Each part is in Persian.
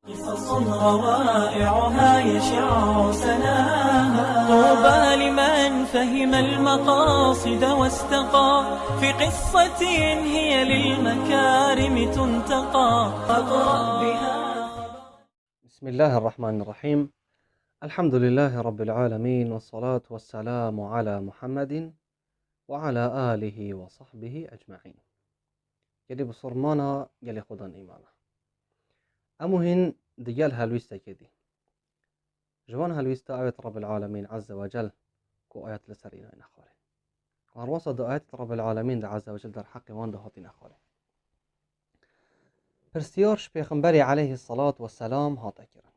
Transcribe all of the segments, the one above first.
قصص روائعها يشع سناها، طوبى لمن فهم المقاصد واستقى في قصة هي للمكارم تنتقى. فاقرأ بها. بسم الله الرحمن الرحيم. الحمد لله رب العالمين، والصلاة والسلام على محمد وعلى آله وصحبه أجمعين. يلي بصرمانا يلي خدان إيمانا أمهن ديال هالويستا كدي جوان هالويستا آية رب العالمين عز وجل كو آيات لسرينا إن أخوالي وهالوصة دو آيات رب العالمين دا عز وجل در حق وان دا هاتين أخوالي برسيارش بيخنبري عليه الصلاة والسلام هات أكرا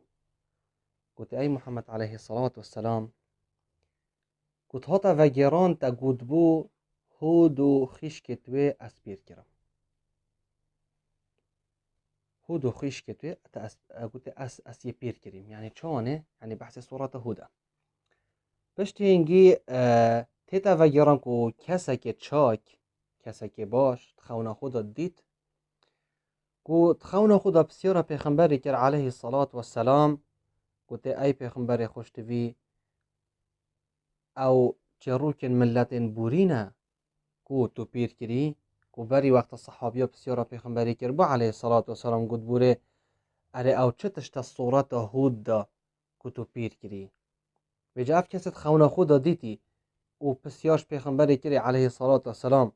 قلت أي محمد عليه الصلاة والسلام قلت هاتا وگران تا گودبو هودو خیشکتوی اسبیر کرم هودو خیشکتوی قلت اسیه پیر کریم يعني چانه يعني بحث صورت هودا پشتی هنگی تیتا وگران کو کسک چاک کسک باش تخونا خدا دید کو تخونا خدا بسیارا پیغمبری کر عليه الصلاة والسلام قلت ای پیغمبر خوشتوی او چروکن ملتن بورینه کو تو پیر کری کو بری وقت صحابیا بسیارا پیغمبری کر با علیه الصلاة والسلام گود بوره اره او چتش تا صورت هود دا کو تو پیر کری و جاف کست خونه خدا دیتی او بسیارش پیغمبری کری علیه الصلاة والسلام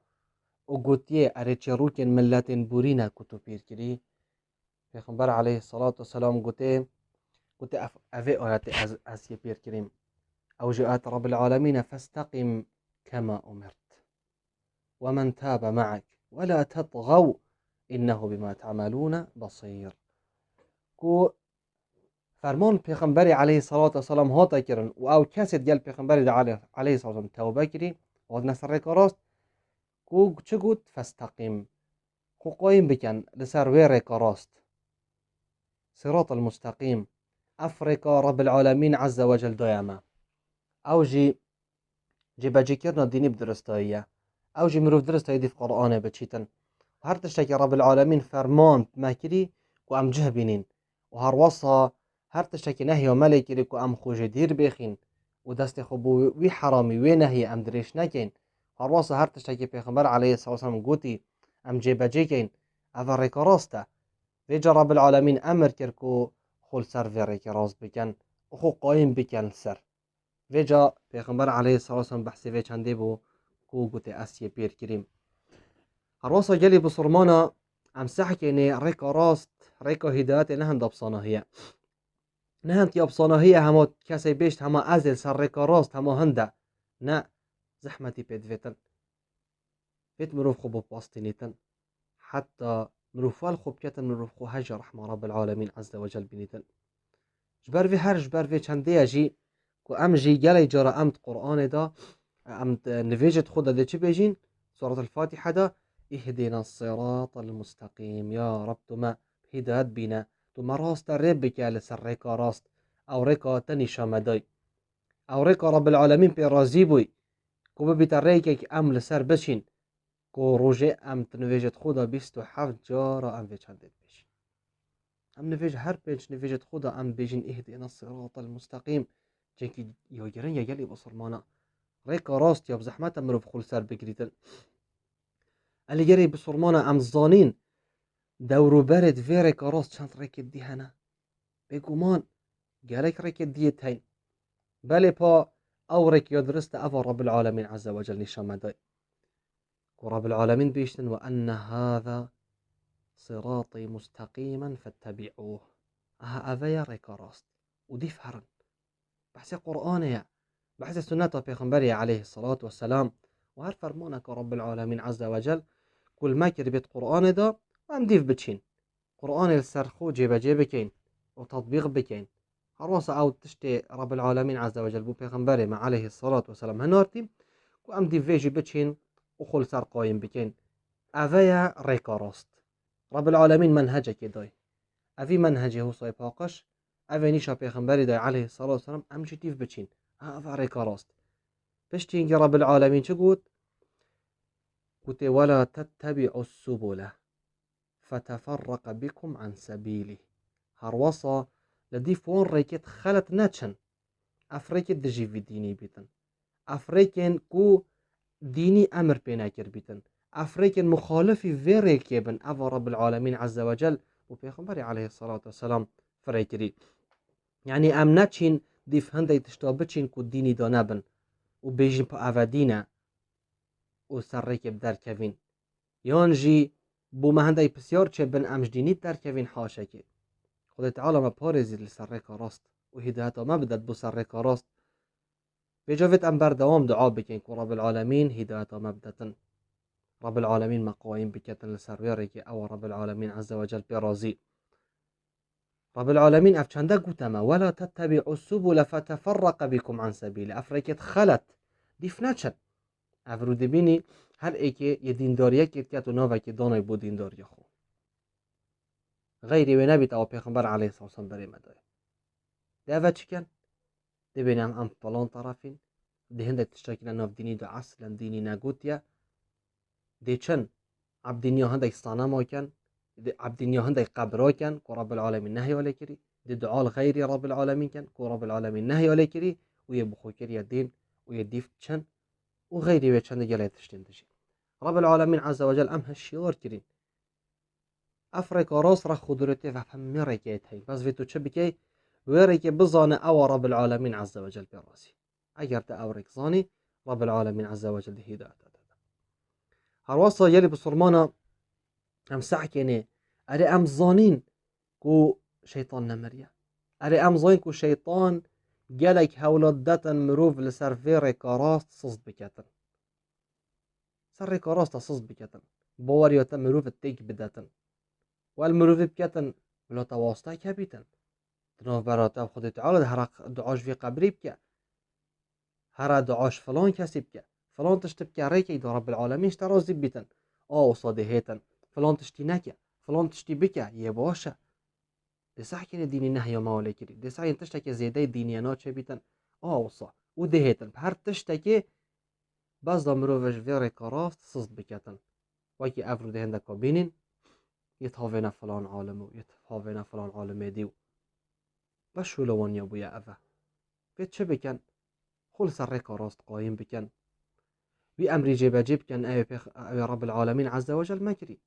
او گوتیه اره چروکن ملتن بورینه کو تو پیر کری پیغمبر علیه الصلاة والسلام گوته اوه آیت از یه پیر کریم او جاءت رب العالمين فاستقم كما أمرت ومن تاب معك ولا تطغوا إنه بما تعملون بصير کو فرمان پیغمبری علیه الصلاة والسلام هاتا کرن و او کسی گل پیغمبری علیه الصلاة والسلام توبه کری و نصر کاراست کو چه گود فاستقم خو قایم بکن لسر ویر کاراست صراط المستقيم افریقا رب العالمین عز وجل دایما او جی بجی کرنا دینی بدرستاییه او جی مروف درستایی دی في قرآنه بچیتن و هر تشتاکی رب العالمین فرمان مکری و ام جه بینین و هر وصا هر تشتاکی نهی و ملی کری که ام خوش دیر بخین و دست خوبو وی حرامی وی نهی ام درش نکین هر وصا هر تشتاکی پیغمبر علیه الصلاة والسلام گوتی ام جه بجی کین او ریکاراسته ویجا رب العالمین امر کر که خل سر وی ریکاراست بکن و خو قایم بکن سر ویجا پیغمبر علیه الصلاة والسلام بحثی وی چنده بو کو گوته اسیه پیر کریم هر واسا جلی بصرمانا ام سحكي اني ريكا راست ريكا هدايات نهند ابصانهيه نهند ابصانهيه هما كسي بيشت هما ازل سر ريكا راست هما هندا نا زحمتي بيت فيت مروف خو باستنيتن حتى مروفال خو بكتن مروف خو هجر رحمه رب العالمين عز وجل بنيتن جبر في هر جبر في چنده جي كو ام جي جلي جرا امت قرآن دا امت نفيجت خدا دي چي بيجين سورة الفاتحة دا اهدنا الصراط المستقيم يا رب تما هدايت بينا تما راست ربك لسر ريكا راست او ريكا تني شامداي او ريكا رب العالمين بي رازي بوي كو ببيت ريكك ام لسر بشين كو روجي ام تنفيجت خدا 27 جارة ام في چندت بشين ام نفيج هر بيج نفيجت خدا ام بيجين اهدنا الصراط المستقيم جنكي يوجرن يجلي بصرمانا ريكا راست يا بزحمت امرو بخول سر بگريتن اللي جري بصرمانا ام الظانين دورو برد في ريكا راست چند ريكت دي هنا بگومان گلك ريكت ديت هين بلي با او ريك يدرست افا رب العالمين عز وجل نشان مداي ورب العالمين بيشتن وأن هذا صراطي مستقيما فاتبعوه افيا ريكا راست ودي فهرن بحث قرآنية بحث سنة پیغمبري عليه الصلاة والسلام وهر فرمانك رب العالمين عز وجل كل ما كربت قرآن دا وام ديف بتشين قرآن السرخو جيب كين وتطبيق بكين هروسا او تشتي رب العالمين عز وجل بو پیغمبري مع عليه الصلاة والسلام هنارتي وام ديف فيجي بتشين وخل سر قايم بكين افيا ريكا راست رب العالمين منهجك داي افي منهجي هو صايب هاقش افي نيشا پیغمبري داي عليه الصلاة والسلام ام جي ديف بتشين افا ريكا راست بشتين رب العالمين شو قلت ولا تتبعوا السبل فتفرق بكم عن سبيله هروسا لدي فون ريكت خلت ناتشن افريكت دجي في ديني بيتن افريكن كو ديني امر بينا كر بيتن افريكن مخالفي فيري كيبن افا رب العالمين عز وجل وبيغمبري عليه الصلاة والسلام فريكري يعني ام ناتشين ديف هندي تشتابتشين كو ديني دانبن وبيجن با افا دينا وسريكب در كفين يانجي بو ما هندي بسيار چه بن امش ديني در كفين حاشكي خدا تعالى ما بارزي لسريكا راست وهدايته ما بدت بو سريكا راست بجافت ام بردوام دعا بكين كو رب العالمين هدايته ما بدتن رب العالمين مقايم بكتن لسريرك او رب العالمين عز وجل برازي رب العالمين افچنده قوتما ولا تتبعوا السبل فتفرق بكم عن سبيل افريكت خلت ديفناتشن افرو دبيني هر ايكي يدينداريه كتكت و ناوكي داناي بو دينداريه خو غيري ونبي او پیغمبر عليه الصلاة والسلام بري مداي ده چكن دبينم ام فلان طرفين ده هنده تشتاكي ناف ديني ده اصلا ديني ناقوتيا ده چن عبدينيا هنده صنما كان عبدينيا هنده قبرا كان كو رب العالمين نهي عليه كري ده دعاء غيري رب العالمين كان كو رب العالمين نهي عليه كري ويبخو كري الدين ويديف چن وغيري وچن جلي تشتين دشي رب العالمين عز وجل ام هالشيار كرين افريكا راس را خدرتي فهم مريكيت هي بس فيتو چه بكي ويريكي بزانه او رب العالمين عز وجل براسي اگر تا اوريك زاني رب العالمين عز وجل هداية هرواسا يلي بصرمانا ام سعكيني اري ام زانين كو شيطان نمريا اري ام زانين كو شيطان جالك هولدتن مروف لسر فيريكا راست صصد بكتن سريكا راست صصد بكتن باوريوتا مروف التيك بدتن والمروف بكتن بلا تواسطه كبيتن تناف براتا خود تعالى هر دعاش في قبري بك هر دعاش فلان كسي بك فلان تشتبك ريكي دا رب العالمين اشترازي بيتن وصادي هيتن فلان تشتي نكا فلان تشتي بك يباشا دي سحكين ديني نهي ما ولي كري دي سحكين تشتكي زيدي ديني انا چه بيتن وصا ودي هيتن بهر تشتكي بس دا مروفش فيري كراست صصد بكتن وكي افرو دي هندك بينين يتهاوينا فلان عالم يتهاوينا فلان عالم ديو بشو لوان يا بويا افا بيت چه بكن خل سريكا راست قايم بكن بأمري جيبا جيب كان أي رب العالمين عز وجل مكري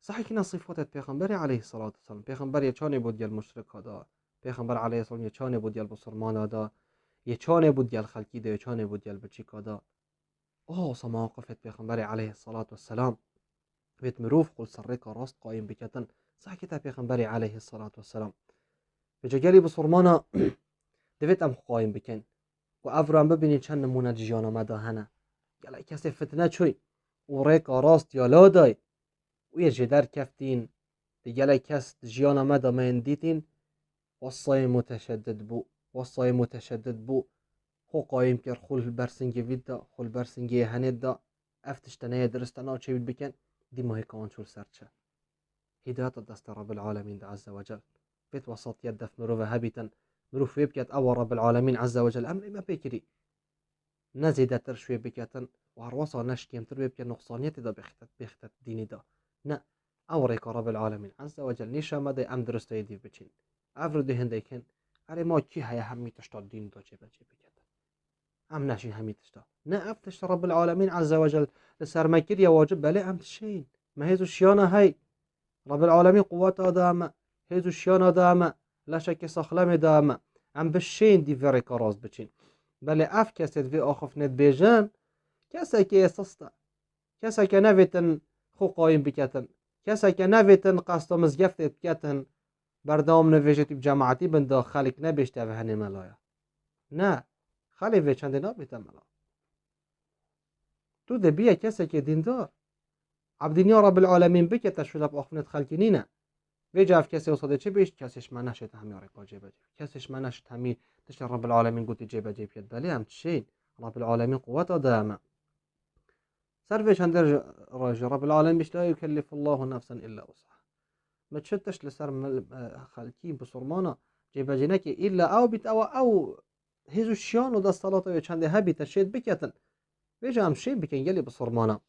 صحيح كنا صفات پیغمبر عليه الصلاة والسلام پیغمبر يچاني بود ديال مشرك هذا پیغمبر عليه الصلاة والسلام يچاني بود ديال بسرمان هذا يچاني بود ديال خلقي ده يچاني بود ديال بچيك هذا سما وقفت پیغمبر عليه الصلاة والسلام بيت مروف قل سريكا راست قايم بكتن صحيح كتا پیغمبر عليه الصلاة والسلام بجاگلی بسرمانا دویت ام قایم بکن و افرام ببینید چند نمونه جیانا مداهنه گله کسی فتنه چوی و ریکا راست یا لادای و یه جدر کفتین دیگله کس جیانا مدا من دیتین وصای متشدد بو خو قایم کر خل برسنگی ویدا خل برسنگی هند دا افتشتنه درستنا چه بید بکن دی ماهی کان چول سرچه هدایت دست رب العالمین عز وجل بيت وسط يدف مروفة هبيتا مروف يبكت أو رب العالمين عز وجل أمر ما بيكري نزيد ترشوي بكتا وهروصا نشكيم تروي بك نقصانية دا بيختت ديني دا نا أوريك رب العالمين عز وجل نيشا مدى أم درستو يديف بچين أفرو دي هنديكين أري ما كي هيا همي تشتا دين دا جيبا بكتا أم ناشين همي تشتا نا أفتشت رب العالمين عز وجل لسر مكير يا واجب بلي أم تشين ما هيزو شيانا هاي رب العالمين قوات داما هيزو شيانا داما لا شك سخلم داما ام بشين دي فيري كراز بچين بل اف كسد في اخف ند بيجان كسا كي سستا كسا كي نافيتن خو قايم بكتن كسا كي نافيتن قصد مزگفت بكتن بردام نویجتی بجماعتی بندا خلق نبشته و هنه ملایا نه خلی و چند نابیته ملا تو ده بیا کسا كي دیندار عبدینیا رب العالمین بکتا شده بأخفنت خلقینینه ويجاف كسي وصدي تشبيش كسيش ما نشت هم ياريقا جيبا جيب كسيش ما نشت همي تشتر رب العالمين قلت جيبا جيب يد بالي هم تشين رب العالمين قوته داما سرفيش هندر راجي رب العالمين بيش لا يكلف الله نفسا إلا وسعها ما تشتش لسر خلقين بصرمانا جيبا جيناكي إلا أو بيت أو هيزو الشيان ودا الصلاة ويشان دي هبي تشيد بكيتن ويجا هم شين بكين يلي بصرمانا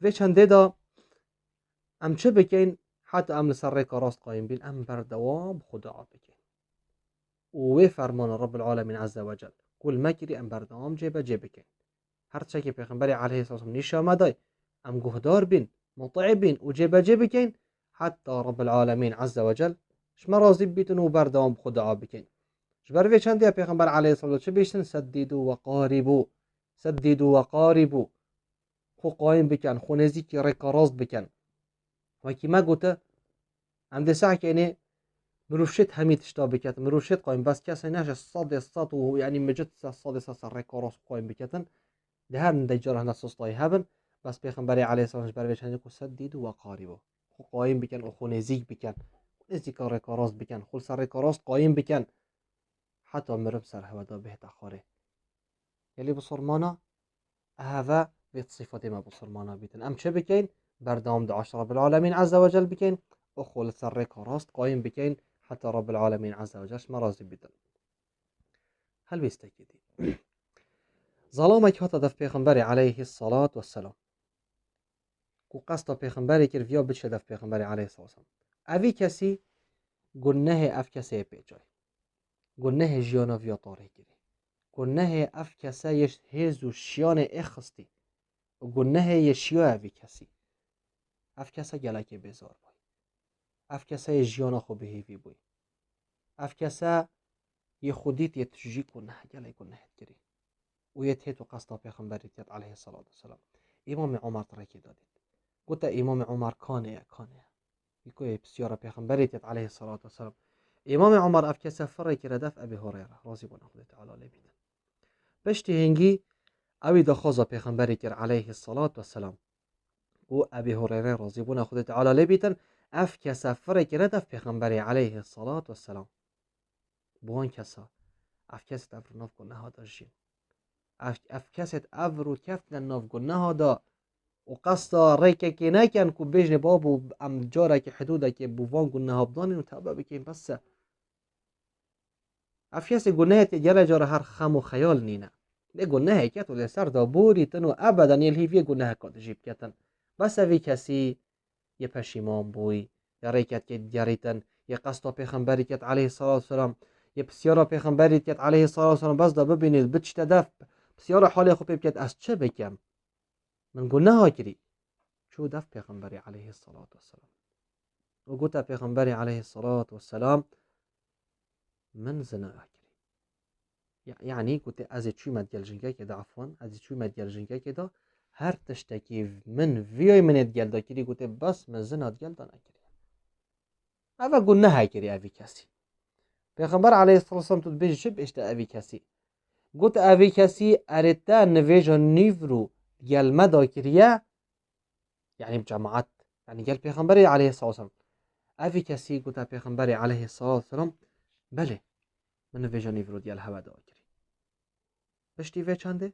ويشان دي دا هم چه بكين حتی ام لسر ریک راست قایم بین ام بردوام خدا بکن و فرمان رب العالمین عز وجل کل مکری ام بردوام جه بکن هر چه که پیغمبر علیه السلام نشان مدای ام گهدار بین مطیع بین و جه بکن حتی رب العالمین عز وجل شما راضی بیتون و بردوام خدا بکن جبر وی چند پیغمبر علیه السلام چه بیشتن سدیدو و قاربو خو قایم بکن خو نزدیک ریک راست بکن و کی ما گوته ام دسع که مروشت هميت اشتا بكتن مروشت قايم بس كاسي ناش الصاد يعني مجد الصاد سر كوروس قايم بكتن ده هر ندجره نص طاي هبن بس پیغمبر عليه الصلاه والسلام بيشن کو سدید و قاربو خو قايم بكن و خو نزيك بكن نزيك كوروس بكن خو سر كوروس قايم بكن حتى مرب سر هودا به تخاره يلي بصرمانا هذا بيت صفه ما بصرمانا بيتن ام چه بكين بردام د عشر رب العالمين عز وجل بكين و خو سر كوروس قايم بكين حتى رب العالمين عز وجل مرازي بدن هل بيستكيدي ظلامك هتا دف پیغمبر عليه الصلاة والسلام کو قصد پیغمبری کر ویا بچه دف پیغمبر عليه الصلاة والسلام اوی کسی گناه اف کسی پیجای گناه جیانا ویا طاره گیری گناه اف کسی یش هزو شیان اخستی و گناه یشیا اوی کسی اف کسی گلک بزار بای اف کسی جیانا خو بهیوی بای اف کسی یه خودیت یه تجی گناه گلک گناه گیری و یه تیتو قصد پیغمبریت علیه الصلاة والسلام امام عمر ترکی دادید قلت امام عمر کانه يكوي بسيارة پیغمبریت علیه الصلاة والسلام امام عمر اف کسی فرق ردف ابي هريره راضي بنا خدا تعالی لبیدن بشتی هنگی اوی دخوزا پیغمبریت علیه الصلاة والسلام و ابي هريره راضي بنا خدا تعالی لبیدن اف کسی فرق ردف پیغمبری علیه الصلاة والسلام بوان کسا اف کسی افر ناف گناه ها داشتین اف کسی افر و کفتن ناف گناه ها دا و قصدا ریکه که نکن که بجن بابو ام جاره که حدوده که بوان گناه ها بدانین و توبه بکن بس اف کسی گناه تی جره جاره هر خم و خیال نینه ده گناه که تو لسر دا بوری تنو ابدا یلهی گناه کات جیب کتن بس اوی کسی یه پشیمان بوی یا ریکت که جریتن یه قصدا پیغمبری که علیه الصلاة والسلام یه بسیارا پیغمبری که علیه الصلاة والسلام بس دا ببینید بچت دف بسیارا حالی خوب بکت از چه بکم من گناه ها کری شو دف پیغمبری علیه الصلاة والسلام و گوتا پیغمبری علیه الصلاة والسلام من زنا کری یعنی گوتا از چوی مدگل جنگه که دا عفوا از چوی مدگل جنگه که دا هر تشتکی من ویای من ادگل دا کری گوتا بس من زنا ادگل دا نکری اوه گناه ها کری اوی کسی پیغمبر علیه الصلاة والسلام تو بیش چه بیشتر اوی کسی گوتا اوی کسی ارتا نویجا نیورو گل مدا کریه يعني بجماعات يعني قال پیغمبر عليه الصلاة والسلام اوی کسی گوتا پیغمبر عليه الصلاة والسلام بله من ویجانی ورود یال هوا دا کری بشتی وی چنده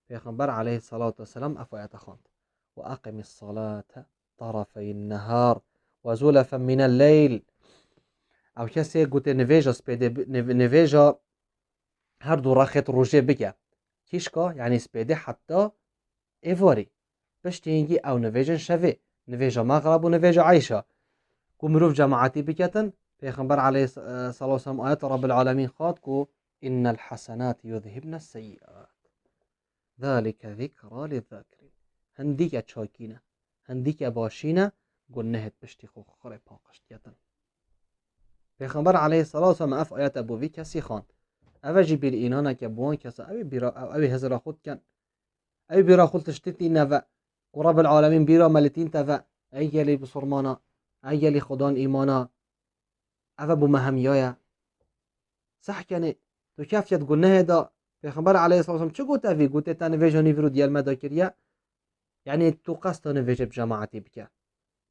پیغمبر عليه الصلاة والسلام افایت خواند و اقم الصلاة طرفي النهار و زلفا من الليل او کسی گوتا نویجا سپیده نویجا هر دو راخت روژه بگه کیشکا یعنی سپیده حتی ایواری بشتی اینگی او نویجن شوه نویجا مغرب و نویجا عیشا کو مروف جماعتی بکتن پیغمبر علیه الصلاة والسلام آیت رب العالمین خواد کو ان الحسنات یذهبن السیئات ذلك ذکرى للذاکرین هندیک چاکینه هندیک باشینه گنهت بشتی خو خور پاقشت کتن پیغمبر علیه الصلاة والسلام اف آیت ابوی کسی خواند او جبیل اینانه که بوان کسا اوی هزرا خود کن اوی بیرا خود تشتیتی نوه ورب العالمين بيرا ملتين تفا ايجالي بصرمانا ايجالي خدان ايمانا افا بمهميايا صح كاني تو كيف تقولنا هذا پیغمبر عليه الصلاة والسلام چه قلت افي قلت تاني فيجاني فرود ديال مدا كريا يعني تو قصد انا فيجب جماعتي بك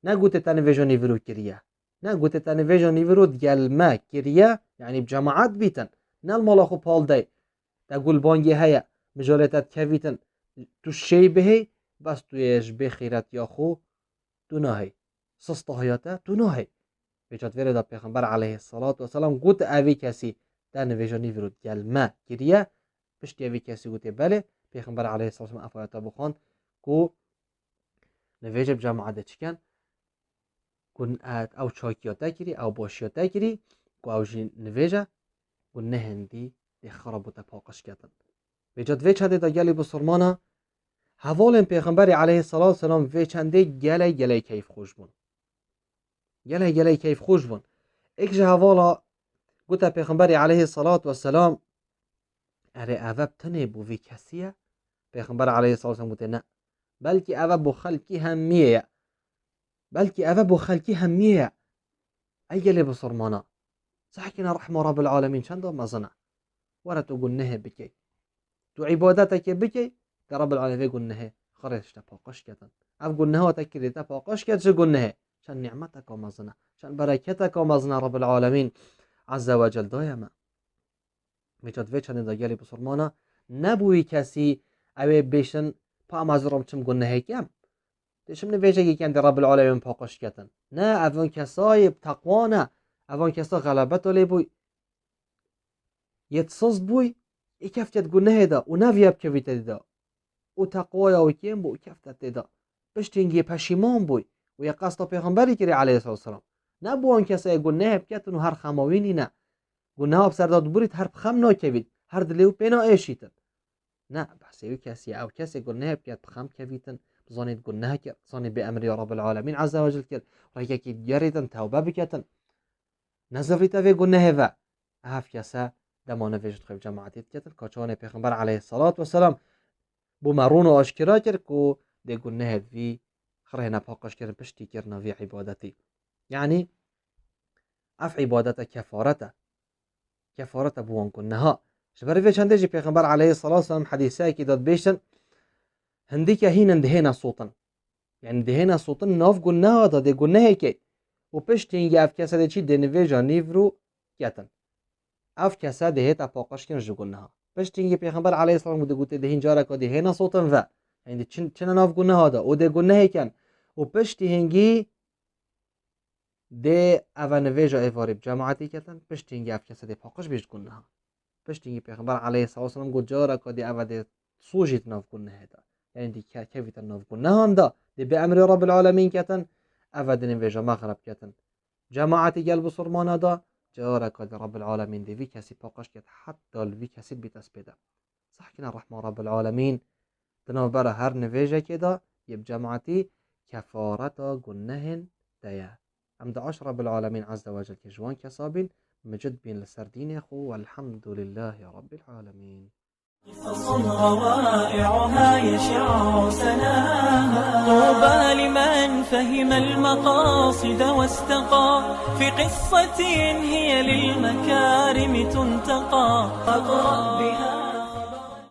نا قلت تاني فيجاني فرود كريا نا قلت تاني فيجاني فرود ديال ما كريا يعني بجماعات بيتن نا الملاخو بال داي تقول بانجي هيا مجالتات كافيتن تو الشي بهي بس تویش بخیرت یا خو تو نهی سست حیاته تو نهی بجات ورد پیغمبر علیه الصلاة والسلام گوت اوی کسی در نویجانی ورود گلمه گریه پشتی اوی کسی گوته بله پیغمبر علیه الصلاة والسلام افایتا بخوان کو نویج بجماعت چکن قن أو شاكياتا كري أو باشياتا كري أو جي نفيجا قنه هندي دي خرابو تباقش كتن بجد في چنده دا گلی بسرمانا حوالن پیغمبر علیه الصلاة والسلام في چنده گلی کیف خوش بون گلی کیف خوش بون اكجي حوالا قلت پیغمبر علیه الصلاة والسلام اره اوه بتنه بو في کسیه پیغمبر علیه الصلاة والسلام قلت نه بلکه اوه بو خلقی همیه ای گلی بسرمانا سحكينا رحمة رب العالمين چند مزنا ورا تقول نه بكي تو عبادتك بكي رب العالمين يقول نه خرج تباقش كتن اف قول نه تكري تباقش كت شو قول نه شان نعمتك ومزنا شان بركتك ومزنا رب العالمين عز وجل دايما میجاد وی چند داگلی بسرمانا نبوی کسی اوه بیشن پا مزرم چم قول نه کم دشم نویجه یکم در رب العالمین پاقش کتن نه اون کسای تقوانه اوان کسا غلبت ولی بوی يتصص بوي يكفتت قلنا هيدا ونافيا بكفيت دا وتقوى وكيم بو كفتت دا باش تنجي پشیمان بوي ويا قصد پیغمبری كري عليه الصلاة والسلام نبو ان كسا قلنا بكتن و هر خماويني نا قلنا بسرداد بريد هر بخم ناكفيت هر دليو بينا ايشيتن نا بحسيوي كسي او كسي قلنا بكت بخم كفيتن بظانيت قلنا كر بظانيت بأمر يا رب العالمين عز وجل كر رأيك كي جريتن توبة بكتن نزفريتا في قلنا هذا هاف كسا دمانه وجد خيب جماعتيت كتن كاچان پیغمبر عليه الصلاة والسلام بو مرون و آشکرا کرد که ده قلنا هذا في خرهنا باقش کرد پشتی کرنا في عبادتي يعني اف عبادته كفارته بوان قلناها شبر في چنده جي پیغمبر عليه الصلاة والسلام حديثه كي داد بيشن هندي كهين اندهينا صوتن يعني دهينا صوتن ناف قلناها ده قلناها كي و پشتی اینگه اف کسا ده چی دنویجا نیورو کتن اف کسا ده هیتا پاقش کن جگونه ها پشتی اینگه پیغمبر علیه السلام بوده گوته ده هنجارا که ده هینا صوتن و یعنی چنه ناف گونه ها ده او ده گونه کن و پشتی هنگی ده اول نویجا ایوارب جماعتی کتن پشتی اینگه اف کسا ده پاقش بیش گونه ها پشتی اینگه پیغمبر علیه السلام گوته جارا که ده اول ده سوجیت ناف گونه هیتا یعنی ده کهویت ناف گونه هم ده به امر رب العالمین کتن أفدن في مغرب كتن جماعتي قلب صرمانا دا جارك رب العالمين دي في كسي باقش كت حتى الفي كسي بتسبيدا صح كنا رحمة رب العالمين تنوبرا هر نفيجة كده يب جماعتي كفارتا قنهن ديا عمد عشر رب العالمين عز وجل كجوان كصابين مجد بين لسردين يخو والحمد لله رب العالمين قصص روائعها يشع سناها طوبى لمن فهم المقاصد واستقى في قصة هي للمكارم تنتقى أقرأ بها